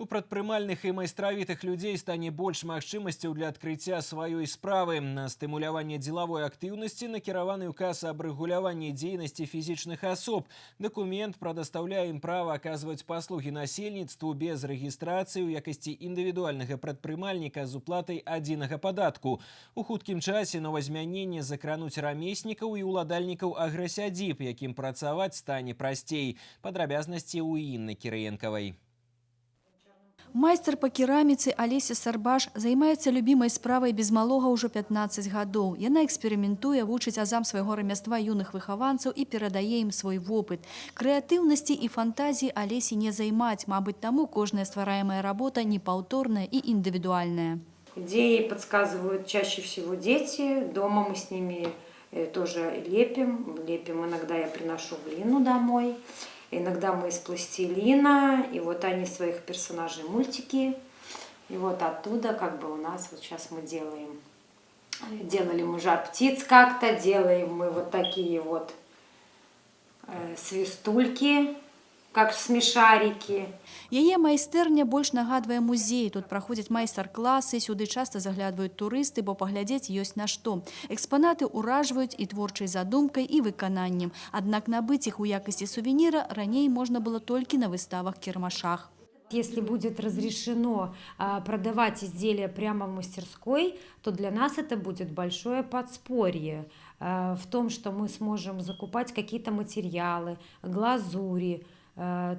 У прадпрымальных і майстравітых людзей стане больш магчымасцяў для адкрыцця сваёй справы. На стымуляванне дзелавой актыўнасці накіраваны указ об рэгуляванні дзейнасці фізічных асоб. Дакумент прадастаўляе ім права аказваць паслугі насельніцтву без рэгістрацыі ў якасці індывідуальнага прадпрымальніка з уплатай адзінага падатку. У хуткім часе новазмяненні закрануць рамеснікаў і уладальнікаў аграсядзіб, якім працаваць стане прасцей. Падрабязнасці ў Інны Кірыенкавай. Майстар по кераміцы Алеся Сарбаш займаецца любімай справай без малога ўжо 15 гадоў. Яна эксперыментуе, вучыць азам свайго рамяства юных выхаванцаў і перадае ім свой вопыт. Крэатыўнасці і фантазіі Алесі не займаць, мабыць, таму кожная ствараемая работа непаўторная і індывідуальная. Идеи подсказывают чаще всего дети. Дома мы с ними тоже лепим. Иногда я приношу глину домой. Иногда мы из пластилина, и вот они своих персонажей мультики. И вот оттуда как бы у нас вот сейчас мы делаем. Делали мы жар птиц как-то, делаем мы вот такие вот свистульки, как смешарики. Яе майстэрня больш нагадвае музей. Тут праходзяць майстар-класы, сюды часта заглядваюць турысты, бо паглядзець ёсць на што. Экспанаты ўражваюць і творчай задумкай, і выкананнем. Аднак набыць іх у якасці сувеніра раней можна было толькі на выставах-кірмашах. Если будет разрешено продавать изделия прямо в мастерской, то для нас это будет большое подспорье в том, что мы сможем закупать какие-то материалы, глазури,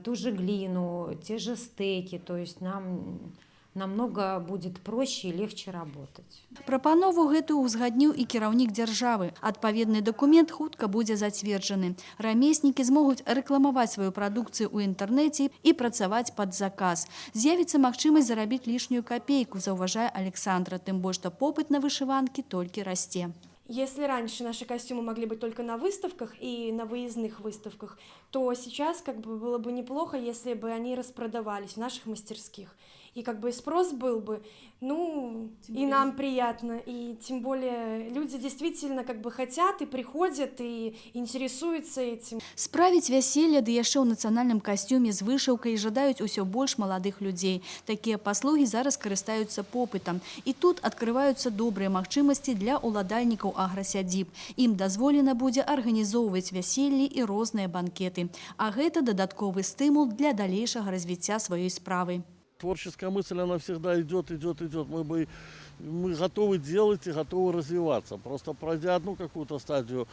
ту же глину, те же стейки, то есть нам намного будет проще и легче работать. Прапанову гэтую узгадніў і кіраўнік дзяржавы. Адпаведны дакумент хутка будзе зацверджаны. Рамеснікі змогуць рэкламаваць сваю прадукцыю ў інтэрнэце і працаваць пад заказ. З'явіцца магчымасць зарабіць лішнюю капейку, заўважае Александра, тым больш што попыт на вышыванкі толькі расце. Если раньше наши костюмы могли быть только на выставках и на выездных выставках, то сейчас как бы было бы неплохо, если бы они распродавались в наших мастерских. И как бы спрос был бы, ну, и нам приятно, и тем более люди действительно как бы хотят и приходят, и интересуются этим. Справіць вяселле ды яшчэ ў нацыянальным касцюме з вышыўкай жадаюць усё больш маладых людзей. Такія паслугі зараз карыстаюцца попытам. І тут адкрываюцца добрыя магчымасці для уладальнікаў аграсядзіб. Ім дазволена будзе арганізоўваць вяселлі і розныя банкеты. А гэта дадатковы стымул для далейшага развіцця сваёй справы. Творческая мысль, она всегда идет. Мы готовы делать и готовы развиваться. Просто пройдя одну какую-то стадию,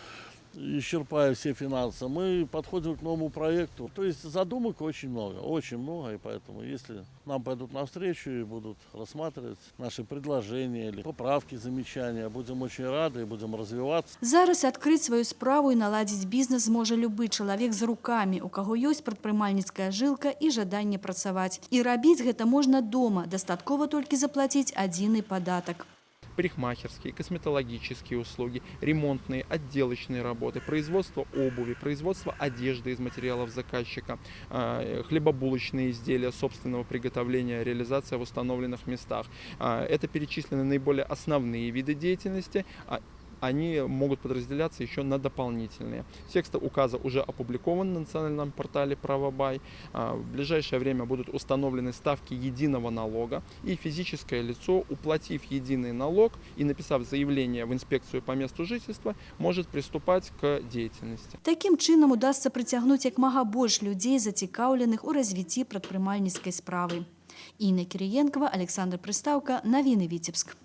исчерпая все финансы, мы подходим к новому проекту. То есть задумок очень много, и поэтому если нам пойдут навстречу и будут рассматривать наши предложения или поправки, замечания, будем очень рады и будем развиваться. Зараз адкрыць сваю справу і наладзіць бізнес зможа любы чалавек з рукамі, у каго ёсць прадпрымальніцкая жылка і жаданне працаваць. І рабіць гэта можна дома, дастаткова толькі заплаціць адзіны падатак. Парикмахерские, косметологические услуги, ремонтные, отделочные работы, производство обуви, производство одежды из материалов заказчика, хлебобулочные изделия собственного приготовления, реализация в установленных местах. Это перечислены наиболее основные виды деятельности. Они могут подразделяться еще на дополнительные. Текст указа уже опубликован на национальном портале «Правобай». В ближайшее время будут установлены ставки единого налога, и физическое лицо, уплатив единый налог и написав заявление в инспекцию по месту жительства, может приступать к деятельности. Таким чынам удастся прыцягнуць як мага больш людзей, зацікаўленых у развіцці прадпрымальніцкай справы. Інна Кірыенкава, Александр Прыстаўка, навіны Віцебск.